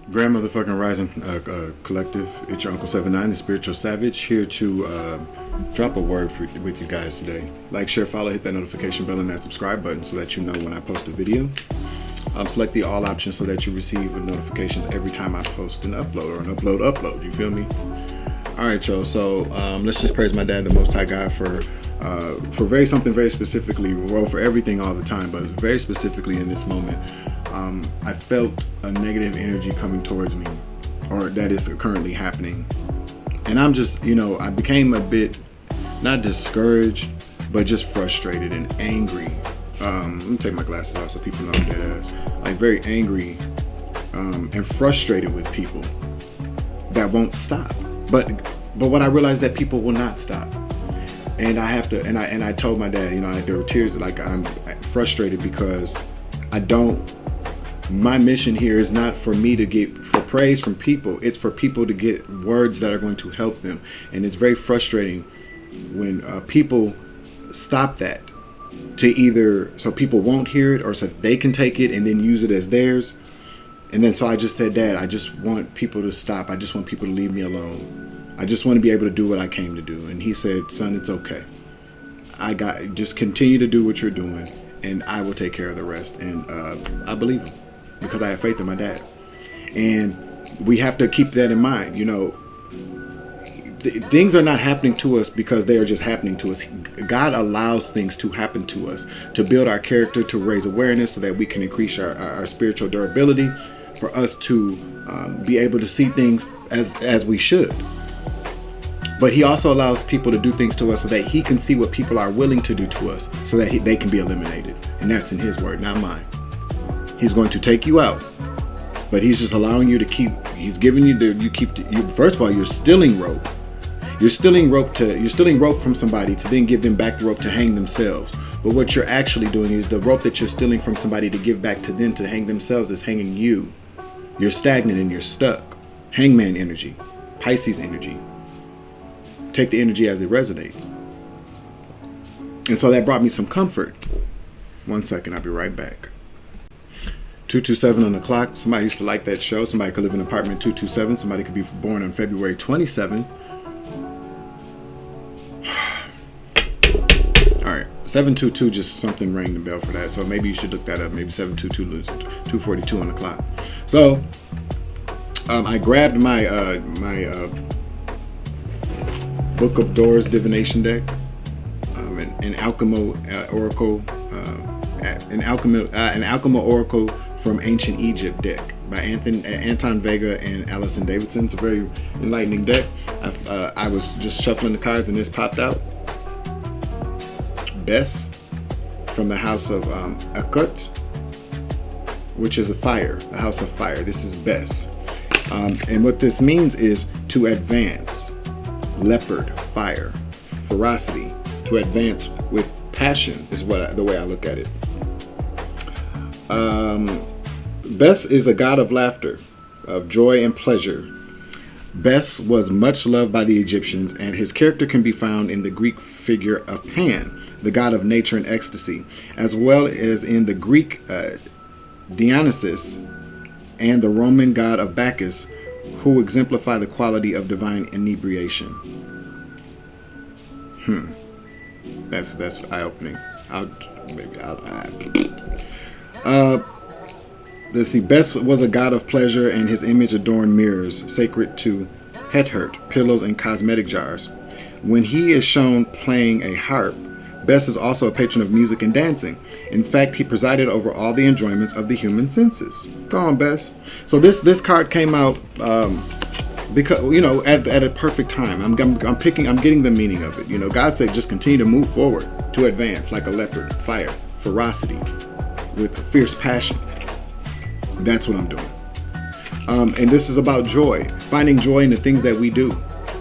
Grandmotherfucking Rising Collective. It's your Uncle 79, the Spiritual Savage, here to drop a word with you guys today. Like, share, follow, hit that notification bell and that subscribe button so that you know when I post a video. Select the all option so that you receive notifications every time I post an upload or an upload. You feel me? All right, y'all. So let's just praise my dad, the Most High God, for something very specifically. Well, for everything all the time, but very specifically in this moment. I felt a negative energy coming towards me, or that is currently happening. And I'm just, I became a bit, not discouraged, but just frustrated and angry. Let me take my glasses off so people know I'm dead ass. Like, very angry and frustrated with people that won't stop. But what I realized, that people will not stop. And I have to, and I told my dad, there were tears, like, I'm frustrated because my mission here is not for me to get for praise from people. It's for people to get words that are going to help them. And it's very frustrating when people stop that to either so people won't hear it or so they can take it and then use it as theirs. And then so I just said, Dad, I just want people to stop. I just want people to leave me alone. I just want to be able to do what I came to do. And he said, son, it's okay. Just continue to do what you're doing and I will take care of the rest. And I believe him, because I have faith in my dad. And we have to keep that in mind. Things are not happening to us because they are just happening to us. God allows things to happen to us to build our character, to raise awareness so that we can increase our spiritual durability, for us to be able to see things as we should. But he also allows people to do things to us so that he can see what people are willing to do to us, so that they can be eliminated. And that's in his word, not mine. He's going to take you out, but he's just allowing you to keep. He's giving you first of all, you're stealing rope. You're stealing rope from somebody to then give them back the rope to hang themselves. But what you're actually doing is the rope that you're stealing from somebody to give back to them to hang themselves is hanging you. You're stagnant and you're stuck. Hangman energy, Pisces energy. Take the energy as it resonates. And so that brought me some comfort. 1 second, I'll be right back. 227 on the clock. Somebody used to like that show. Somebody could live in apartment 227. Somebody could be born on February 27th. All right, 722, just something rang the bell for that. So maybe you should look that up. Maybe 722 242 on the clock. So I grabbed my Book of Doors divination deck, an Alchemo Oracle, an Alchemo Oracle from Ancient Egypt deck by Anton Vega and Allison Davidson. It's a very enlightening deck. I was just shuffling the cards and this popped out. Bess from the house of Akut, which is a fire, the house of fire. This is Bess. And what this means is to advance. Leopard, fire, ferocity, to advance with passion is the way I look at it. Bess is a god of laughter, of joy and pleasure. Bess was much loved by the Egyptians, and his character can be found in the Greek figure of Pan, the god of nature and ecstasy, as well as in the Greek Dionysus and the Roman god of Bacchus, who exemplify the quality of divine inebriation. That's eye-opening. Let's see. Bess was a god of pleasure, and his image adorned mirrors sacred to Hethert, pillows, and cosmetic jars. When he is shown playing a harp, Bess is also a patron of music and dancing. In fact, he presided over all the enjoyments of the human senses. Go on, Bess. So this card came out because at a perfect time. I'm getting the meaning of it. God said just continue to move forward, to advance like a leopard, fire, ferocity, with fierce passion. That's what I'm doing. And this is about joy, finding joy in the things that we do,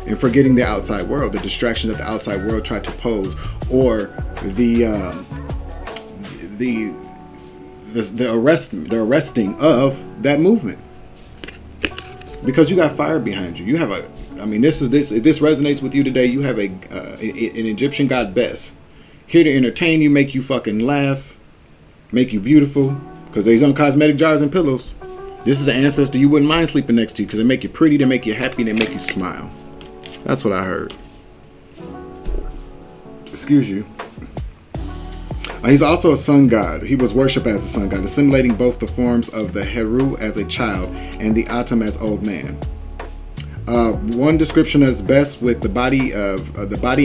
and forgetting the outside world, the distractions that the outside world tried to pose, or the arresting of that movement. Because you got fire behind you. You have this resonates with you today. You have an Egyptian god Bess, here to entertain you, make you fucking laugh, make you beautiful, because he's on cosmetic jars and pillows. This is an ancestor you wouldn't mind sleeping next to because they make you pretty, they make you happy, they make you smile. That's what I heard. Excuse you. He's also a sun god. He was worshipped as a sun god, assimilating both the forms of the Heru as a child and the Atum as old man. One description is best with the body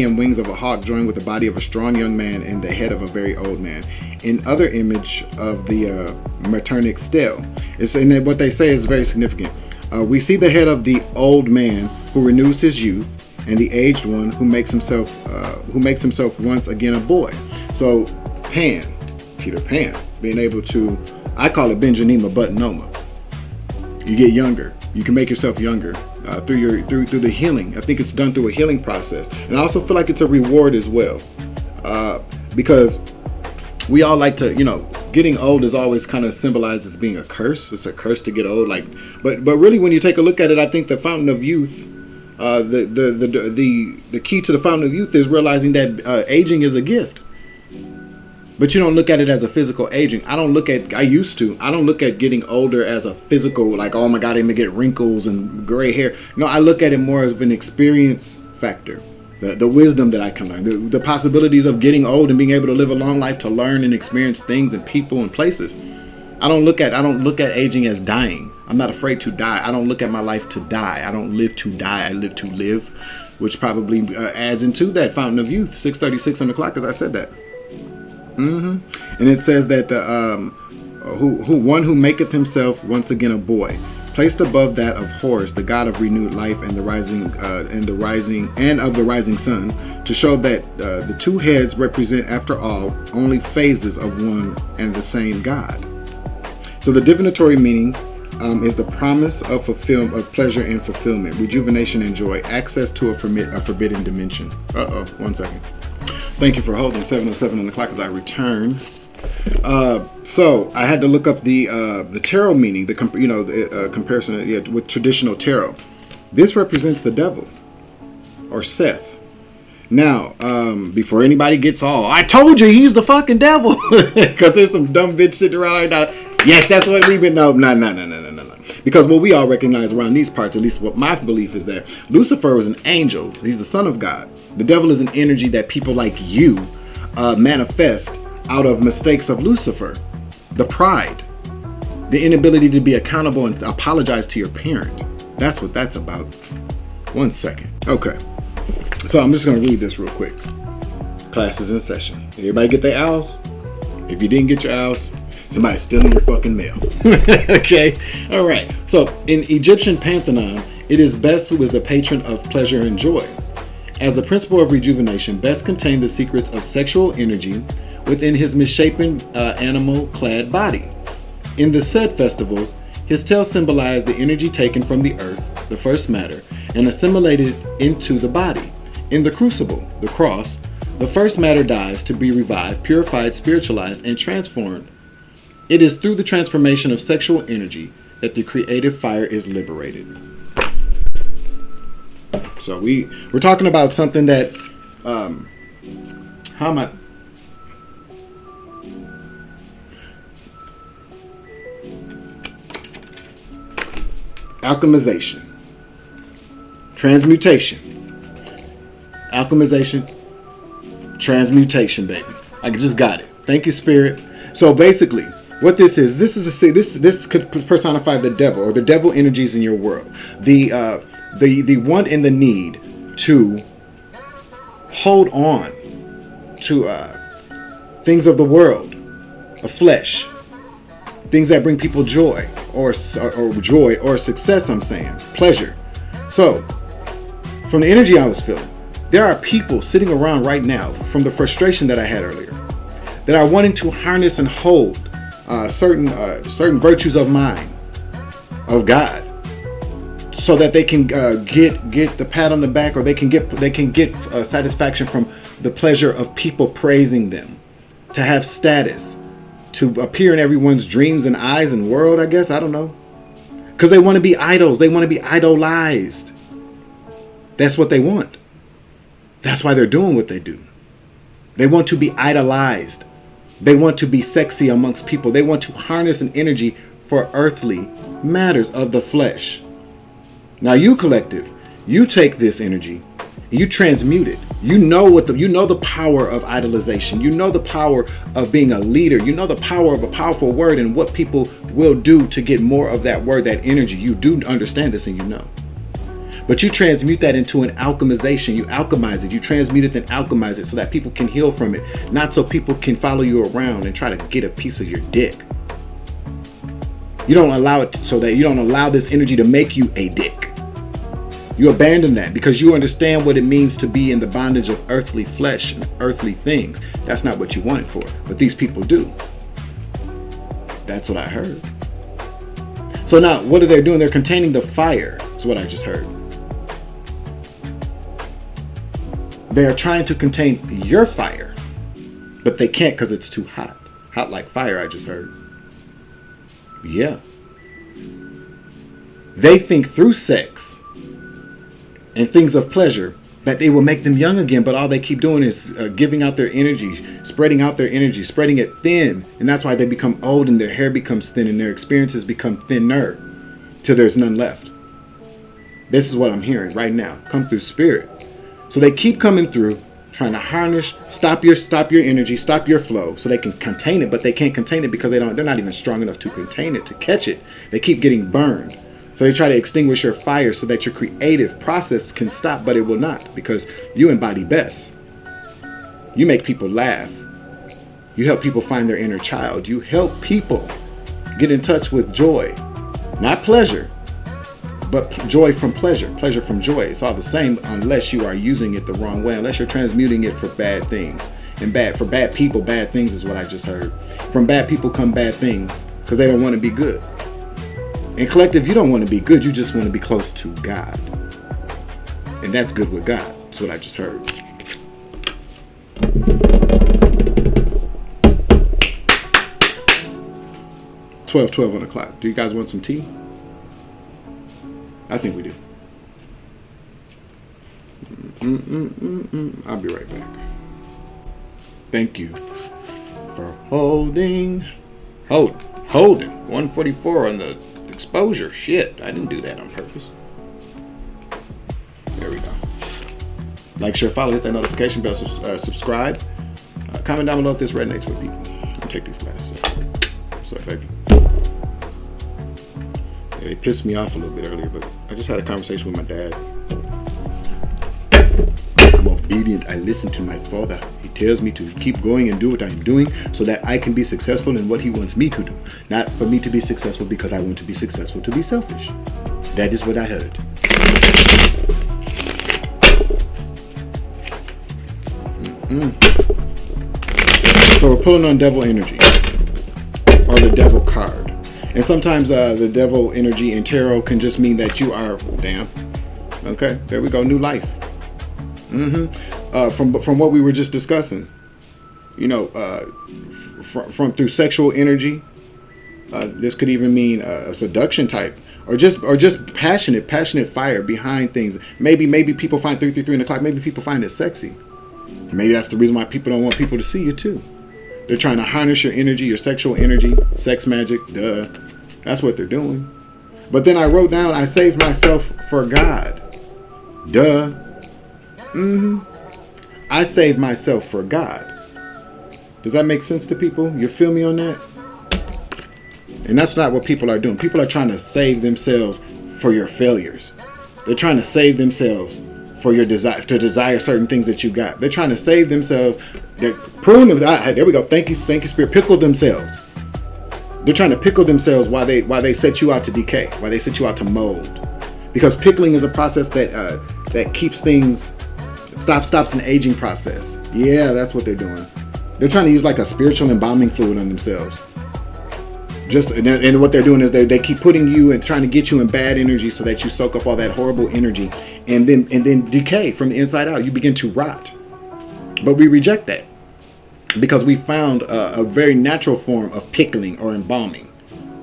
and wings of a hawk joined with the body of a strong young man and the head of a very old man. In other image of the Maternic stele, and what they say is very significant. We see the head of the old man who renews his youth, and the aged one who makes himself once again a boy. So Peter Pan, being able to, I call it Benjanima Buttonoma. You get younger. You can make yourself younger through the healing. I think it's done through a healing process, and I also feel like it's a reward as well, because we all like to, getting old is always kind of symbolized as being a curse. It's a curse to get old, but really, when you take a look at it, I think the fountain of youth, the key to the fountain of youth is realizing that aging is a gift. But you don't look at it as a physical aging. I don't look at getting older as a physical, like, oh my God, I'm gonna get wrinkles and gray hair. No, I look at it more as an experience factor. The wisdom that I can learn, the possibilities of getting old and being able to live a long life to learn and experience things and people and places. I don't look at aging as dying. I'm not afraid to die. I don't look at my life to die. I don't live to die. I live to live, which probably adds into that fountain of youth, 6:36 on the clock, as I said that. And it says that the who maketh himself once again a boy, placed above that of Horus, the god of renewed life and the rising of the rising sun, to show that the two heads represent, after all, only phases of one and the same god. So the divinatory meaning is the promise of pleasure and fulfillment, rejuvenation and joy, access to a forbidden dimension. One second. Thank you for holding 7:07 on the clock as I return. So I had to look up the tarot meaning, the comparison with traditional tarot. This represents the devil, or Seth. Now, before anybody gets all, I told you he's the fucking devil, because there's some dumb bitch sitting around right now. Yes, that's what we've been. No. Because what we all recognize around these parts, at least what my belief is, that Lucifer was an angel. He's the son of God. The devil is an energy that people like you manifest out of mistakes of Lucifer. The pride, the inability to be accountable and apologize to your parent. That's what that's about. 1 second. Okay. So I'm just going to read this real quick. Class is in session. Everybody get their owls? If you didn't get your owls, somebody's stealing your fucking mail. Okay. All right. So in Egyptian pantheon, it is Bes who is the patron of pleasure and joy. As the principle of rejuvenation, Bes contained the secrets of sexual energy within his misshapen animal-clad body. In the said festivals, his tail symbolized the energy taken from the earth, the first matter, and assimilated into the body. In the crucible, the cross, the first matter dies to be revived, purified, spiritualized, and transformed. It is through the transformation of sexual energy that the creative fire is liberated. So we're talking about something that, alchemization, transmutation, transmutation, baby. I just got it. Thank you, Spirit. So basically, what this could personify the devil, or the devil energies in your world. The want and the need to hold on to things of the world, of flesh, things that bring people joy or success. I'm saying pleasure. So, from the energy I was feeling, there are people sitting around right now, from the frustration that I had earlier, that are wanting to harness and hold certain virtues of mine, of God, so that they can get the pat on the back, or they can get satisfaction from the pleasure of people praising them, to have status, to appear in everyone's dreams and eyes and world. I guess, I don't know, because they want to be idols. They want to be idolized. That's what they want. That's why they're doing what they do. They want to be idolized. They want to be sexy amongst people. They want to harness an energy for earthly matters of the flesh. Now you, collective, you take this energy and you transmute it. You know the power of idolization. You know the power of being a leader. You know the power of a powerful word and what people will do to get more of that word, that energy. You do understand this and you know. But you transmute that into an alchemization. You alchemize it. You transmute it, then alchemize it so that people can heal from it. Not so people can follow you around and try to get a piece of your dick. You don't allow it so that you don't allow this energy to make you a dick. You abandon that because you understand what it means to be in the bondage of earthly flesh and earthly things. That's not what you want it for, but these people do. That's what I heard. So now what are they doing? They're containing the fire. That's what I just heard. They are trying to contain your fire, but they can't because it's too hot. Hot like fire, I just heard. Yeah. They think through sex and things of pleasure that they will make them young again, but all they keep doing is giving out their energy, spreading out their energy, spreading it thin, and that's why they become old and their hair becomes thin and their experiences become thinner till there's none left. This is what I'm hearing right now. Come through spirit. So they keep coming through, trying to harness, stop your energy, stop your flow, so they can contain it, but they can't contain it because they're not even strong enough to contain it, to catch it. They keep getting burned. So they try to extinguish your fire so that your creative process can stop, but it will not, because you embody best. You make people laugh. You help people find their inner child. You help people get in touch with joy, not pleasure, but joy from pleasure, pleasure from joy. It's all the same unless you are using it the wrong way, unless you're transmuting it for bad things. And for bad people, bad things is what I just heard. From bad people come bad things because they don't want to be good. And collective, you don't want to be good. You just want to be close to God. And that's good with God. That's what I just heard. $12:12 on the clock. Do you guys want some tea? I think we do. I'll be right back. Thank you for holding. 144 on the exposure. Shit, I didn't do that on purpose. There we go. Like, share, follow, hit that notification bell, subscribe. Comment down below if this resonates with people. I'll take these glasses off. What's up, baby? Yeah, they pissed me off a little bit earlier, but I just had a conversation with my dad. I'm obedient. I listen to my father. He tells me to keep going and do what I'm doing so that I can be successful in what he wants me to do. Not for me to be successful because I want to be successful to be selfish. That is what I heard. So we're pulling on devil energy, or the devil card. And sometimes the devil energy in tarot can just mean that you are, damn. Okay, there we go, new life. From what we were just discussing, you know, from through sexual energy. This could even mean a seduction type, or just passionate fire behind things. Maybe people find 333 in the clock. Maybe people find it sexy. Maybe that's the reason why people don't want people to see you too. They're trying to harness your energy, your sexual energy, sex magic. Duh, that's what they're doing. But then I wrote down, I saved myself for God. Duh. I saved myself for God. Does that make sense to people? You feel me on that? And that's not what people are doing. People are trying to save themselves for your failures. They're trying to save themselves for your desire, to desire certain things that you got. They're trying to save themselves. They're prune them. There we go. Thank you, Spirit. Pickle themselves. They're trying to pickle themselves while they set you out to decay, while they set you out to mold. Because pickling is a process that keeps things, stops an aging process. Yeah, that's what they're doing. They're trying to use like a spiritual embalming fluid on themselves. And what they're doing is they keep putting you and trying to get you in bad energy so that you soak up all that horrible energy and then decay from the inside out. You begin to rot. But we reject that because we found a very natural form of pickling or embalming.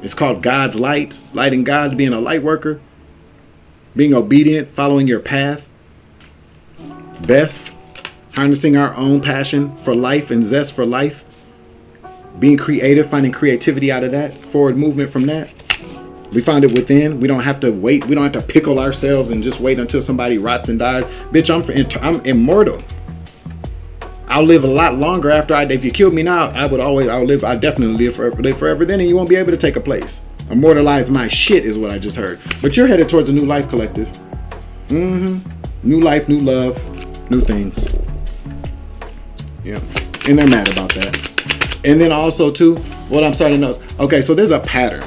It's called God's light, lighting God, being a light worker, being obedient, following your path, best, harnessing our own passion for life and zest for life. Being creative, finding creativity out of that, forward movement from that. We find it within. We don't have to wait. We don't have to pickle ourselves and just wait until somebody rots and dies. Bitch, I'm immortal. I'll live a lot longer after if you killed me now, I'll definitely live forever then, and you won't be able to take a place. Immortalize my shit is what I just heard. But you're headed towards a new life, collective. New life, new love, new things. Yeah. And they're mad about that. And then also too, what I'm starting to notice. Okay, so there's a pattern.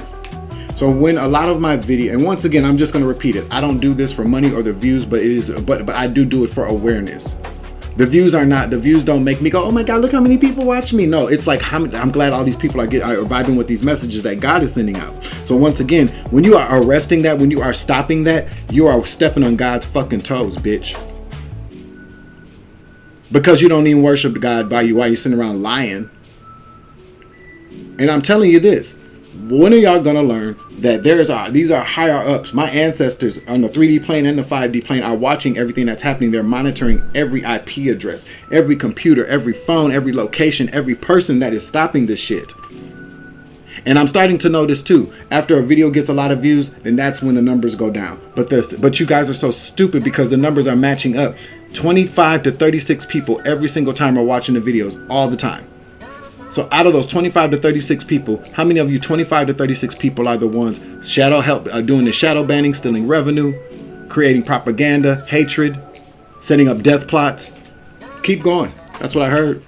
So when a lot of my video, and once again, I'm just going to repeat it. I don't do this for money or the views, but I do it for awareness. The views don't make me go, oh my God, look how many people watch me. No, it's like, I'm glad all these people are vibing with these messages that God is sending out. So once again, when you are arresting that, when you are stopping that, you are stepping on God's fucking toes, bitch. Because you don't even worship God while you're sitting around lying. And I'm telling you this, when are y'all gonna learn that these are higher ups? My ancestors on the 3D plane and the 5D plane are watching everything that's happening. They're monitoring every IP address, every computer, every phone, every location, every person that is stopping this shit. And I'm starting to notice too, after a video gets a lot of views, then that's when the numbers go down. But you guys are so stupid because the numbers are matching up. 25 to 36 people every single time are watching the videos all the time. So out of those 25 to 36 people, how many of you 25 to 36 people are the ones doing the shadow banning, stealing revenue, creating propaganda, hatred, setting up death plots? Keep going. That's what I heard.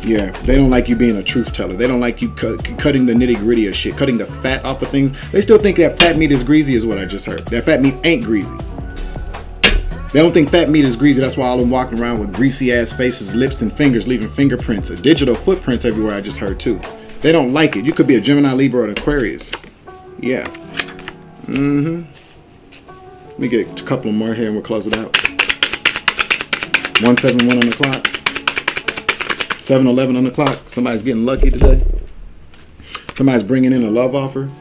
Yeah, they don't like you being a truth teller. They don't like you cutting the nitty gritty of shit, cutting the fat off of things. They still think that fat meat is greasy is what I just heard. That fat meat ain't greasy. They don't think fat meat is greasy. That's why all of them walking around with greasy ass faces, lips, and fingers, leaving fingerprints or digital footprints everywhere. I just heard too. They don't like it. You could be a Gemini, Libra, or an Aquarius. Yeah. Let me get a couple more here and we'll close it out. 171 on the clock. 711 on the clock. Somebody's getting lucky today. Somebody's bringing in a love offer.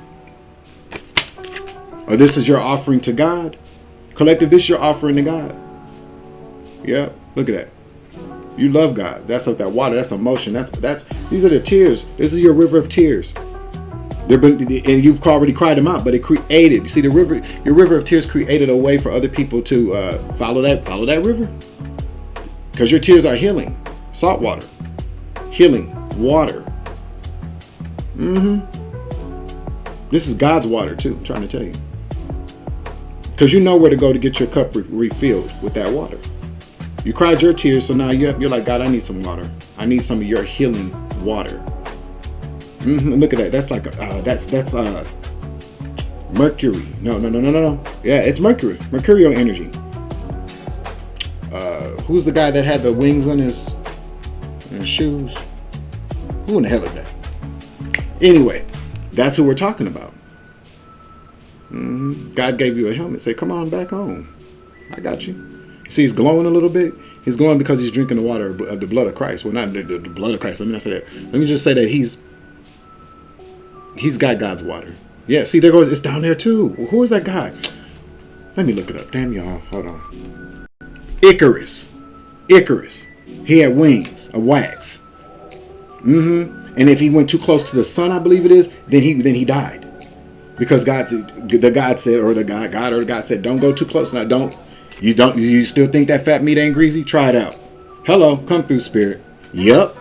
Or this is your offering to God. Collective, this is your offering to God. Yeah, look at that. You love God. That's like that water. That's emotion. These are the tears. This is your river of tears. And you've already cried them out, but it created. You see, your river of tears created a way for other people to follow that river. Because your tears are healing, salt water, healing water. This is God's water too. I'm trying to tell you. Because you know where to go to get your cup refilled with that water. You cried your tears, so now you're like, God, I need some water. I need some of your healing water. Look at that. That's like that's Mercury. No. Yeah, it's Mercury. Mercurial energy. Who's the guy that had the wings on his shoes? Who in the hell is that? Anyway, that's who we're talking about. God gave you a helmet. Say, come on back home. I got you. See, he's glowing a little bit. He's glowing because he's drinking the water of the blood of Christ. Well, not the blood of Christ. Let me not say that. Let me just say that he's got God's water. Yeah, see, there goes. It's down there too. Who is that guy? Let me look it up. Damn y'all. Hold on. Icarus. He had wings of wax. And if he went too close to the sun, I believe it is, then he died. Because God said, don't go too close. Now you still think that fat meat ain't greasy? Try it out. Hello, come through, spirit. Yep.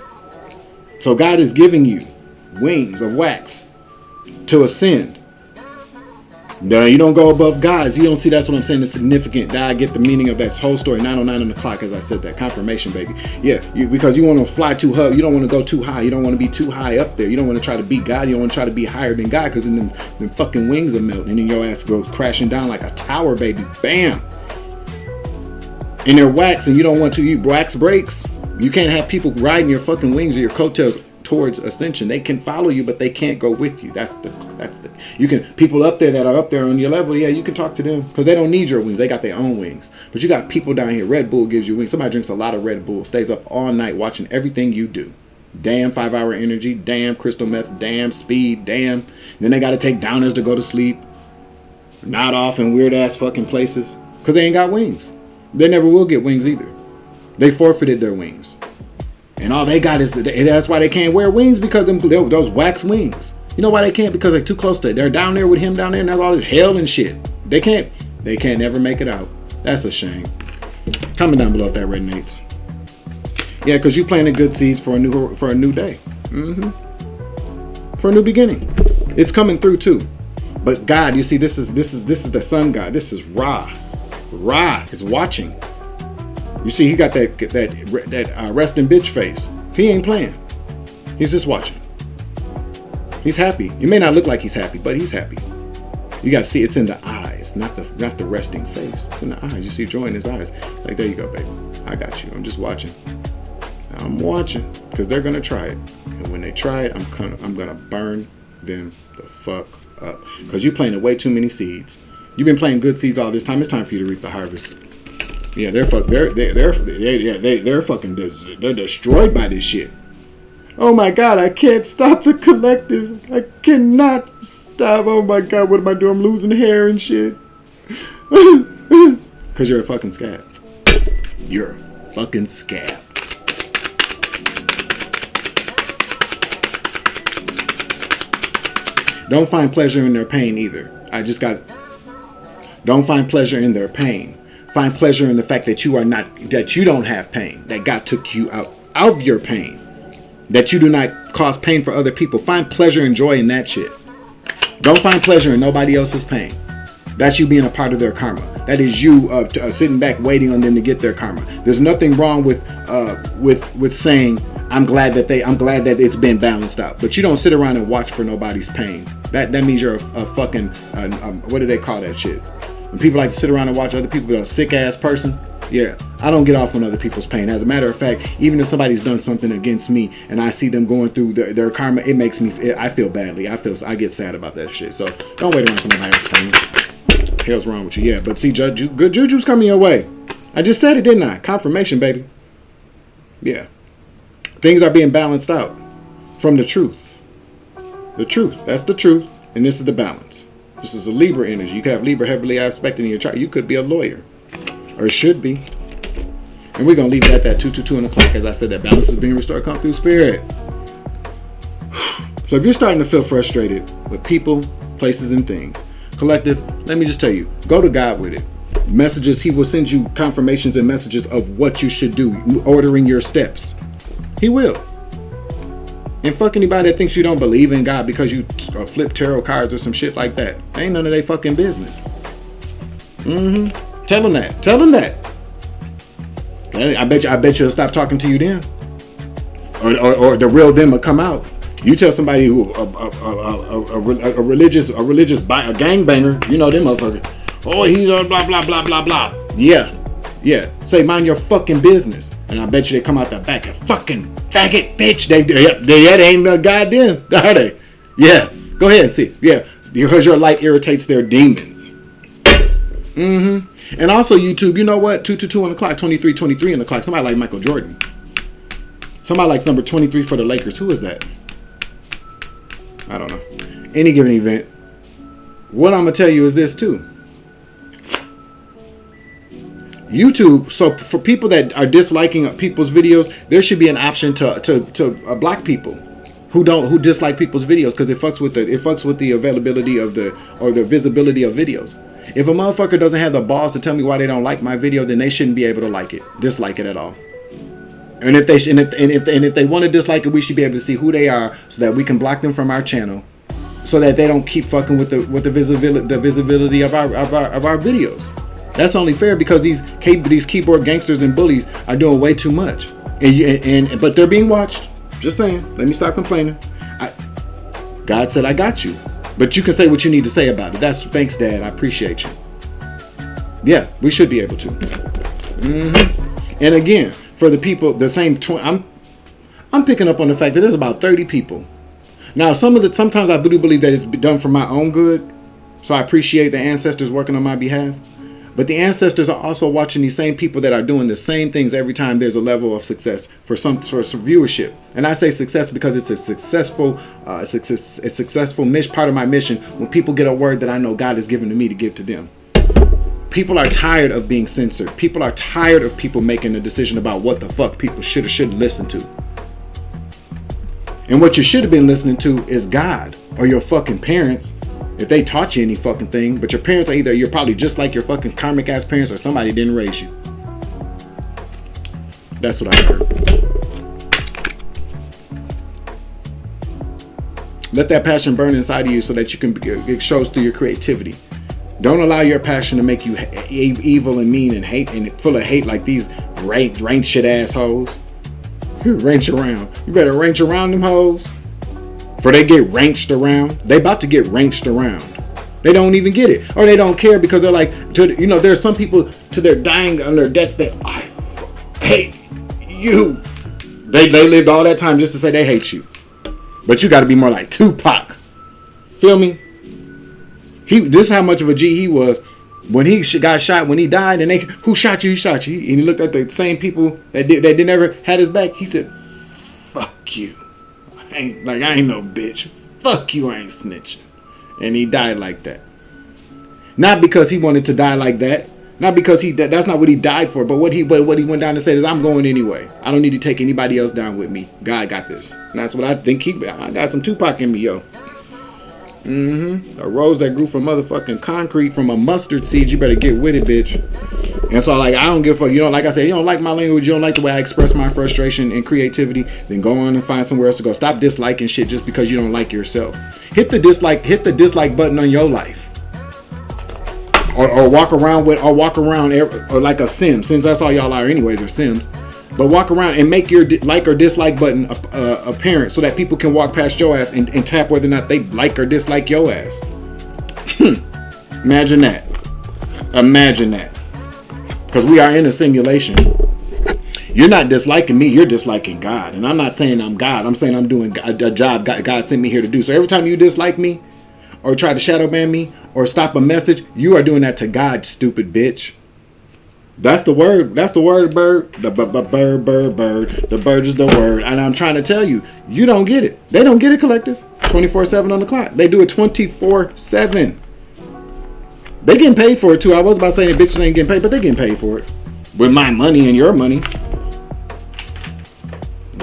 So God is giving you wings of wax to ascend. No, you don't go above God's. You don't see. That's what I'm saying. It's significant. Now I get the meaning of that whole story. 9:09 on the clock, as I said that. Confirmation, baby. Yeah, because you want to fly too high. You don't want to go too high. You don't want to be too high up there. You don't want to try to beat God. You don't want to try to be higher than God, because then them fucking wings are melting, and then your ass goes crashing down like a tower, baby. Bam. And they're wax, and you don't want to. You wax breaks. You can't have people riding your fucking wings or your coattails towards ascension. They can follow you, but they can't go with you. That's the you can, people up there that are up there on your level, yeah, you can talk to them because they don't need your wings. They got their own wings. But you got people down here. Red Bull gives you wings. Somebody drinks a lot of Red Bull, stays up all night watching everything you do. Damn 5-hour energy, damn crystal meth, damn speed, damn. Then they got to take downers to go to sleep. Not off in weird ass fucking places because they ain't got wings. They never will get wings either. They forfeited their wings. And all they got is, that's why they can't wear wings, because those wax wings. You know why they can't? Because they're too close to it. They're down there with him down there, and there's all this hell and shit. They can't never make it out. That's a shame. Comment down below if that resonates. Yeah, because you planted good seeds for a new day. For a new beginning. It's coming through too. But God, you see, this is the sun God. This is Ra. Ra is watching. You see, he got that resting bitch face. He ain't playing. He's just watching. He's happy. You may not look like he's happy, but he's happy. You got to see it's in the eyes, not the resting face. It's in the eyes. You see joy in his eyes. Like, there you go, baby. I got you. I'm just watching. I'm watching, because they're gonna try it, and when they try it, I'm gonna burn them the fuck up. Because you planted way too many seeds. You've been planting good seeds all this time. It's time for you to reap the harvest. Yeah, they're destroyed by this shit. Oh my God, I can't stop the collective. I cannot stop. Oh my God, what am I doing? I'm losing hair and shit. Because you're a fucking scab. You're a fucking scab. Don't find pleasure in their pain either. Don't find pleasure in their pain. Find pleasure in the fact that you don't have pain. That God took you out of your pain. That you do not cause pain for other people. Find pleasure and joy in that shit. Don't find pleasure in nobody else's pain. That's you being a part of their karma. That is you sitting back waiting on them to get their karma. There's nothing wrong with saying, I'm glad that it's been balanced out. But you don't sit around and watch for nobody's pain. That means you're a fucking what do they call that shit? When people like to sit around and watch other people, a sick ass person. Yeah, I don't get off on other people's pain. As a matter of fact, even if somebody's done something against me and I see them going through their karma, it makes me. I feel badly. I get sad about that shit. So don't wait around for nobody else's pain. What the hell's wrong with you? Yeah, but see, good juju's coming your way. I just said it, didn't I? Confirmation, baby. Yeah, things are being balanced out from the truth. The truth. That's the truth, and this is the balance. This is a Libra energy. You could have Libra heavily aspected in your chart. You could be a lawyer. Or should be. And we're going to leave it at that 222 in the clock. As I said, that balance is being restored. Come through spirit. So if you're starting to feel frustrated with people, places, and things, collective, let me just tell you, go to God with it. Messages, he will send you confirmations and messages of what you should do, ordering your steps. He will. And fuck anybody that thinks you don't believe in God because you flip tarot cards or some shit like that. Ain't none of their fucking business. Tell them that. Tell them that. I bet you he'll stop talking to you then. Or the real them will come out. You tell somebody who a religious gangbanger, you know them motherfuckers. Oh, he's a blah blah blah blah blah. Yeah. Say mind your fucking business. And I bet you they come out the back and fucking faggot bitch. They ain't no goddamn, are they? Yeah. Go ahead and see. Yeah. Because your light irritates their demons. And also YouTube, you know what? 222 on the clock, 23 on the clock. Somebody like Michael Jordan. Somebody like number 23 for the Lakers. Who is that? I don't know. Any given event. What I'm gonna tell you is this too. YouTube, so for people that are disliking people's videos, there should be an option to block people who dislike people's videos, because it fucks with the availability of the visibility of videos. If a motherfucker doesn't have the balls to tell me why they don't like my video, then they shouldn't be able to dislike it at all. And if they want to dislike it, we should be able to see who they are so that we can block them from our channel, so that they don't keep fucking with the visibility of our videos. That's only fair, because these keyboard gangsters and bullies are doing way too much, but they're being watched. Just saying. Let me stop complaining. God said I got you, but you can say what you need to say about it. Thanks, Dad. I appreciate you. Yeah, we should be able to. And again, for the people, the same. I'm picking up on the fact that there's about 30 people. Now, sometimes I do believe that it's done for my own good, so I appreciate the ancestors working on my behalf. But the ancestors are also watching these same people that are doing the same things every time there's a level of success for some viewership. And I say success because it's a successful part of my mission when people get a word that I know God has given to me to give to them. People are tired of being censored. People are tired of people making a decision about what the fuck people should or shouldn't listen to. And what you should have been listening to is God or your fucking parents, if they taught you any fucking thing. But your parents are either, you're probably just like your fucking karmic ass parents, or somebody didn't raise you. That's what I heard. Let that passion burn inside of you so that you can, it shows through your creativity. Don't allow your passion to make you evil and mean and hate and full of hate like these rank shit assholes. Ranch around. You better ranch around them hoes. For they get ranched around. They about to get ranched around. They don't even get it. Or they don't care because they're like, there's some people to their dying on their deathbed. I hate you. They lived all that time just to say they hate you. But you got to be more like Tupac. Feel me? This is how much of a G he was. When he got shot, when he died, and who shot you? He shot you. And he looked at the same people that never had his back. He said, "Fuck you. I ain't no bitch. Fuck you. I ain't snitching." And he died like that. Not because he wanted to die like that. Not because that's not what he died for. But what he went down and said is, "I'm going anyway. I don't need to take anybody else down with me. God got this." And that's what I think I got some Tupac in me, yo. A rose that grew from motherfucking concrete from a mustard seed. You better get with it, bitch. And so, I don't give a fuck. You don't, like I said, you don't like my language. You don't like the way I express my frustration and creativity. Then go on and find somewhere else to go. Stop disliking shit just because you don't like yourself. Hit the dislike button on your life. Or walk around like a sim. Since that's all y'all are anyways, are sims. But walk around and make your like or dislike button apparent so that people can walk past your ass and tap whether or not they like or dislike your ass. Imagine that. Because we are in a simulation. You're not disliking me, you're disliking God. And I'm not saying I'm God. I'm saying I'm doing a job God sent me here to do. So every time you dislike me or try to shadow ban me or stop a message, you are doing that to God, stupid bitch. That's the word. That's the word, bird. The bird. The bird is the word. And I'm trying to tell you, you don't get it. They don't get it, collective. 24/7 on the clock. They do it 24/7. They getting paid for it too. I was about saying bitches ain't getting paid, but they getting paid for it. With my money and your money.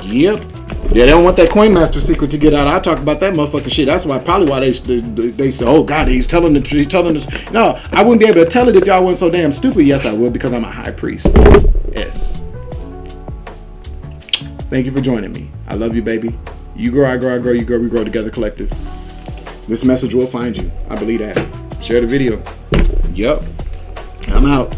Yep. Yeah, they don't want that Coin Master secret to get out. I talk about that motherfucking shit. That's probably why they say, "Oh God, he's telling the truth." No, I wouldn't be able to tell it if y'all wasn't so damn stupid. Yes, I would, because I'm a high priest. Yes. Thank you for joining me. I love you, baby. You grow, I grow, I grow. You grow, we grow together, collective. This message will find you. I believe that. Share the video. Yup. I'm out.